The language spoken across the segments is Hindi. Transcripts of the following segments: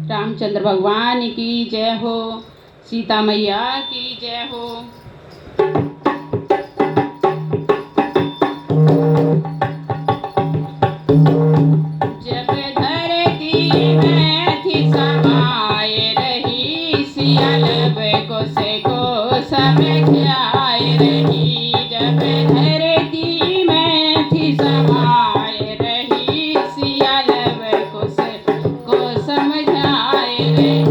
रामचंद्र भगवान की जय हो, सीता मैया की जय हो। जब धरती में थी समाये रही, सिया लब को समझ आए रही। जब धरती में थी समाये रही, सिया लब को समझ आए रही।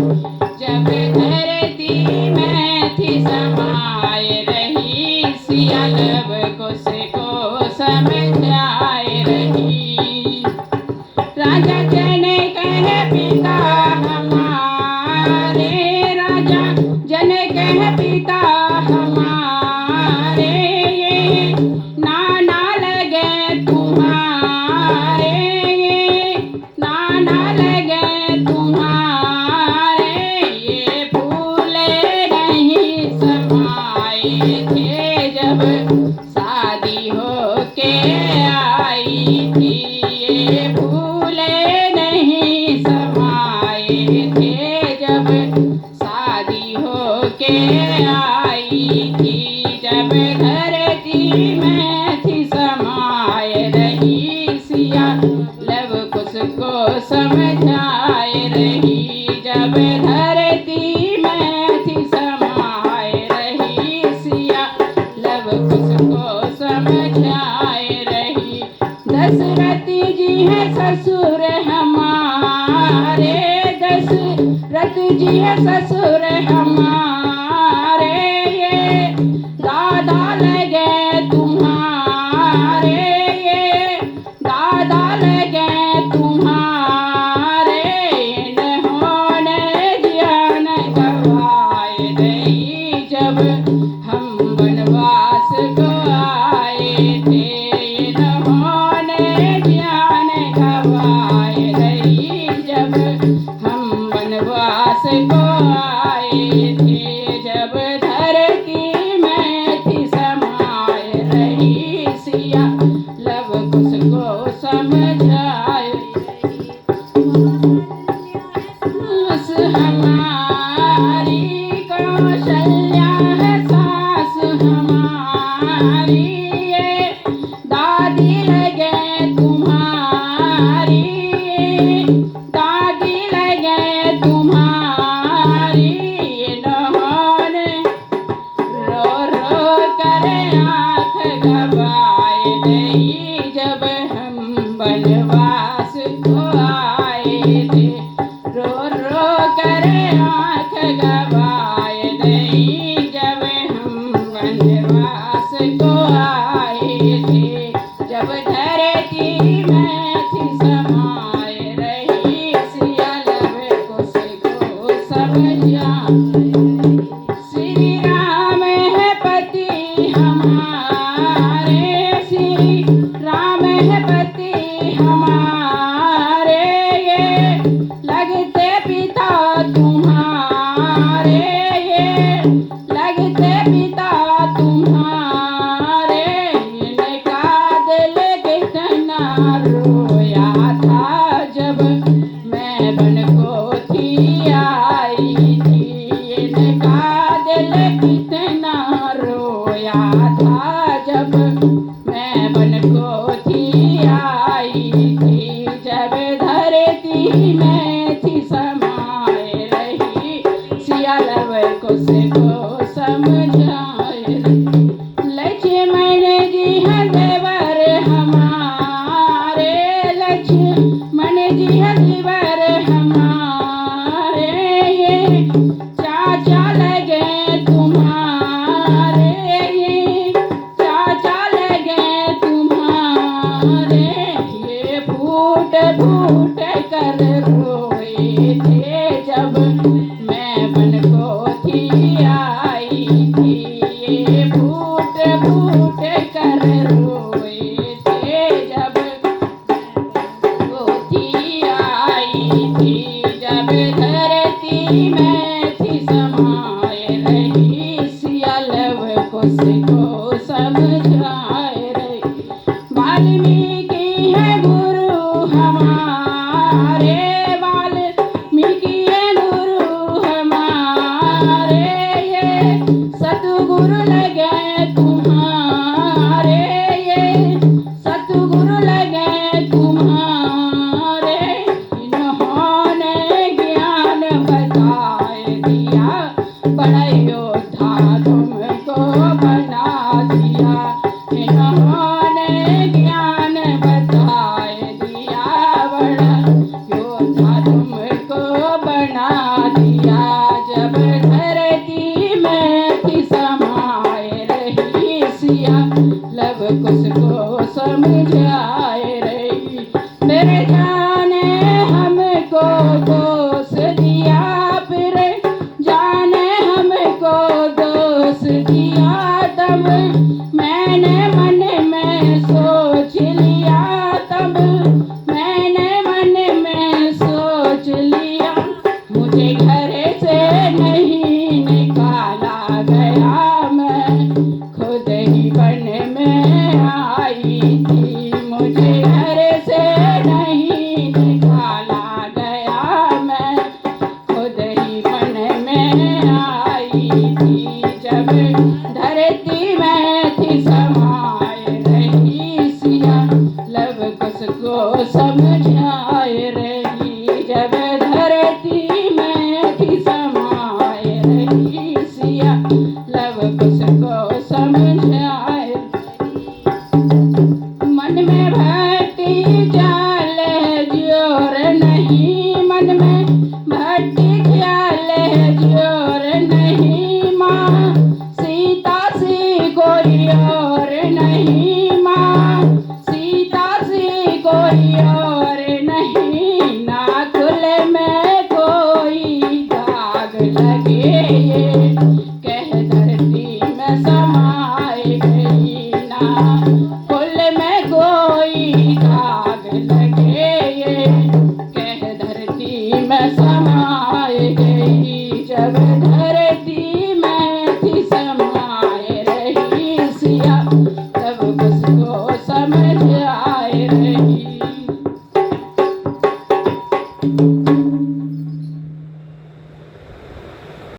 जब धरती में थी समाये रही, सिया लब को समझ आए रही। राजा जनक है पिता हमारे, राजा जनक है पिता हमारे, ये नाना लगे तुम्हारे, ये नाना लगे तुम्हारे। ये फूले नहीं समाये थे जब शादी होके आई थी। ये फूले नहीं समाये थे जब शादी होके आई थी। जब धरती में थी समाये रही, सिया लब को समझ आए रही। जब धरती में थी समाये रही, सिया लब को समझ आए रही। दशरथ जी है ससुर हमारे, दशरथ जी है ससुर हमारे, ये दादा लगे तुम्हारे, ये दादा लगे तुम्हारे। इन्होंने ज्ञान गवाए नहीं जब हम वनवास को आए थे। इन्होंने ज्ञान गवाए नहीं जब हम वनवास को आए थे। जब धरती में थी समाये रही, सिया लब को समझ आए रही। सास हमारी कौशल्या है सास हमारी, ये दादी लगे तुम्हारी, दादी लगे तुम्हारी। इन्होंने रो रो कर आँख गवाए नहीं जब हम वनवास को आए थे। रो रो कर आँख गवाए नहीं जब हम वनवास को आए थे। जब धरती में थी समाये रही, सिया लब को समझ आए। श्री राम है पति हमारे, श्री राम है पति हमारे, ये लगते पिता तुम्हारे, ये लगते पिता तुम्हारे। इनका दिल कितना रोया था जब मैं बन को थी आई थी। इनका दिल कितना रोया था जब मैं बन को थी आई थी। जब धरती में थी समाये रही, सिया लब को समझ आए रही। लक्ष्मण जी हैं देवर हमारे, लक्ष्मण जी हैं देवर हमारे, ये चाचा लगे तुम्हारे, ये चाचा लगे तुम्हारे। ये फूल है गुरु हमारे, वाल्मीकि है गुरु हमारे, ये सतगुरु लगे तुम्हारे, ये सतगुरु लगे तुम्हारे। इन्होंने ज्ञान बताए दिया, बड़ा योद्धा तुमको बना दिया। इन्होंने ज्ञान बताए दिया, बड़ा योद्धा तुमको बना दिया। जब धरती में थी समाये रही सिया, लव कुश को समझाए रही। मेरे जाने हमको दोष दिया, फिर जाने हमको दोष दिया। तब मैंने मन में सोच लिया, तब मैंने मन में सोच लिया। मुझे घर से नहीं निकाला गया, मैं खुद ही वन में आई थी। मुझे घर से नहीं निकाला गया, मैं खुद ही वन में आई थी। जब धरती में थी समाये रही सिया, लव कुश को समझाए रही। जब धरती में थी समाये रही सिया, लव कुश को समझाए। मन में भक्ति चाल जोर नहीं, मन में भक्ति चाल जोर नहीं। माँ सीता सी कोई और नहीं, माँ सीता सी कोई और